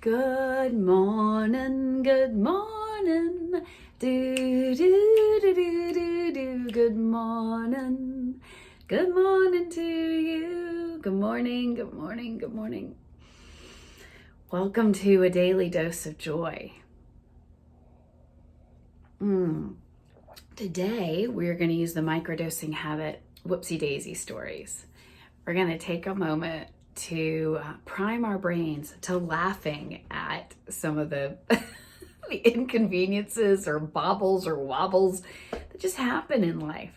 Good morning, good morning, do do do do do do. Good morning to you. Good morning, good morning, good morning. Welcome to a daily dose of joy. Today we're going to use the microdosing habit, Whoopsie Daisy Stories. We're going to take a moment to prime our brains to laughing at some of the inconveniences or bobbles or wobbles that just happen in life.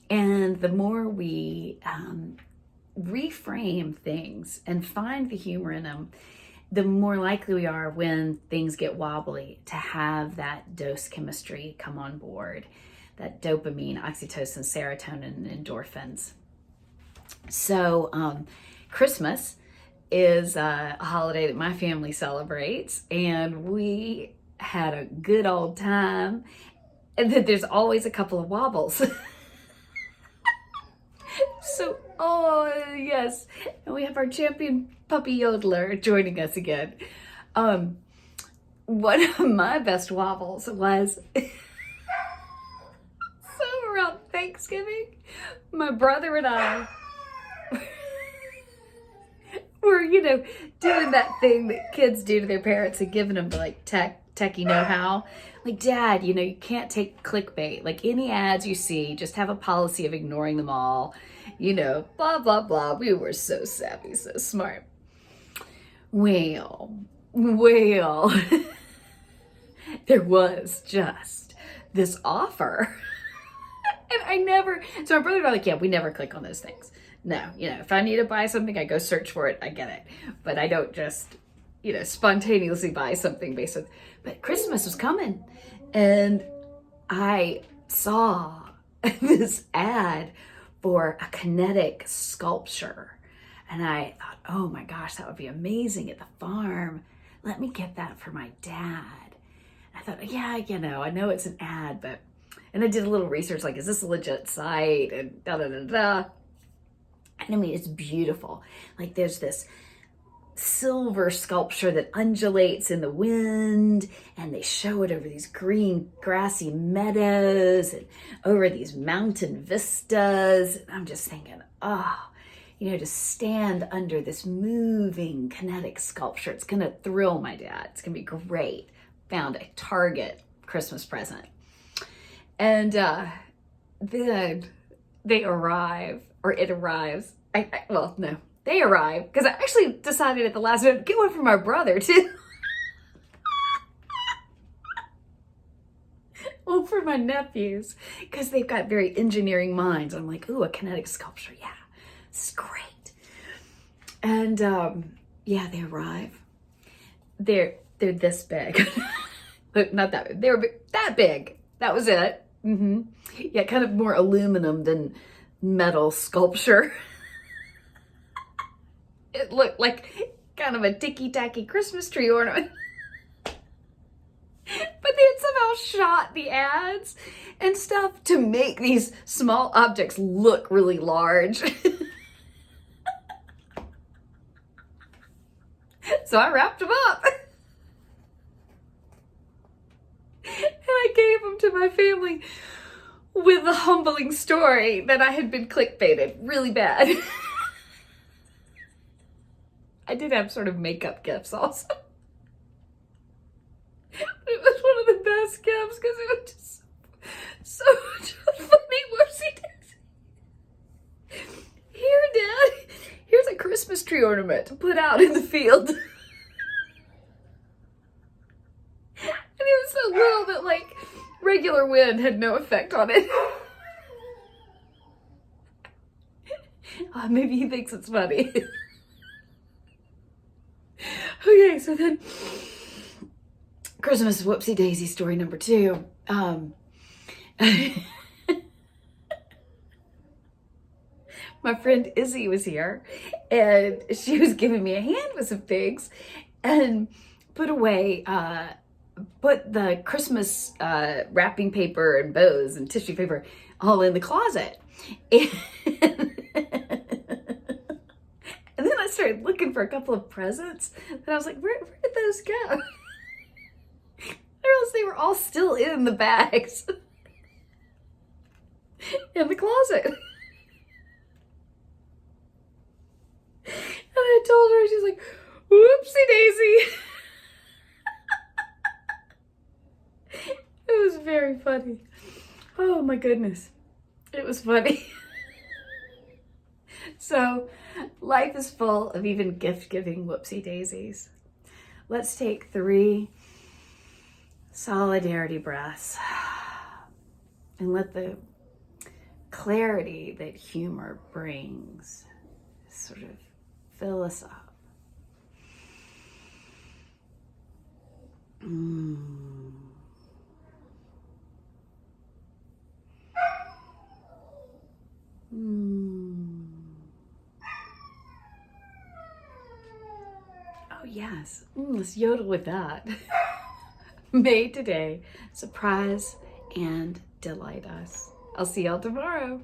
And the more we reframe things and find the humor in them, the more likely we are when things get wobbly to have that dose chemistry come on board, that dopamine, oxytocin, serotonin, and endorphins. So Christmas is a holiday that my family celebrates, and we had a good old time. And then there's always a couple of wobbles. So, yes, and we have our champion puppy yodeler joining us again. One of my best wobbles was so around Thanksgiving, my brother and I were, doing that thing that kids do to their parents and giving them like techie know-how. Like, Dad, you can't take clickbait. Like, any ads you see, just have a policy of ignoring them all. Blah, blah, blah. We were so savvy, so smart. Well, there was just this offer. And so my brother and I were like, yeah, we never click on those things. No, if I need to buy something, I go search for it, I get it. But I don't just, spontaneously buy something based on, but Christmas was coming. And I saw this ad for a kinetic sculpture. And I thought, oh my gosh, that would be amazing at the farm. Let me get that for my dad. I thought, yeah, I know it's an ad, and I did a little research, like, is this a legit site? And da-da-da-da. And I mean, it's beautiful. Like, there's this silver sculpture that undulates in the wind, and they show it over these green grassy meadows and over these mountain vistas. And I'm just thinking, to stand under this moving kinetic sculpture, it's gonna thrill my dad. It's gonna be great. Found a Target Christmas present. And then they arrive, or it arrives. They arrive, because I actually decided at the last minute to get one for my brother too. Well, for my nephews, because they've got very engineering minds. I'm like, ooh, a kinetic sculpture, yeah, this is great. And they arrive. They're this big. Not that big. They were that big. That was it. Yeah, kind of more aluminum than metal sculpture. It looked like kind of a ticky-tacky Christmas tree ornament. But they had somehow shot the ads and stuff to make these small objects look really large. So I wrapped them up. And I gave them to my family with the humbling story that I had been clickbaited really bad. I did have sort of makeup gifts also. It was one of the best gifts because it was just so funny. Whoopsie daisy. Here, Dad, here's a Christmas tree ornament to put out in the field. And it was so little that, like, regular wind had no effect on it. Maybe he thinks it's funny. Okay, so then Christmas Whoopsie Daisy story number 2. My friend Izzy was here, and she was giving me a hand with some things, and put the Christmas wrapping paper and bows and tissue paper all in the closet. And then I started looking for a couple of presents, and I was like, where did those go? Or else they were all still in the bags in the closet. And I told her, she's like, whoopsie daisy. It was very funny. Oh my goodness. It was funny. So life is full of even gift-giving whoopsie daisies. Let's take 3 solidarity breaths and let the clarity that humor brings sort of fill us up. Oh yes, let's yodel with that. May today surprise and delight us. I'll see y'all tomorrow.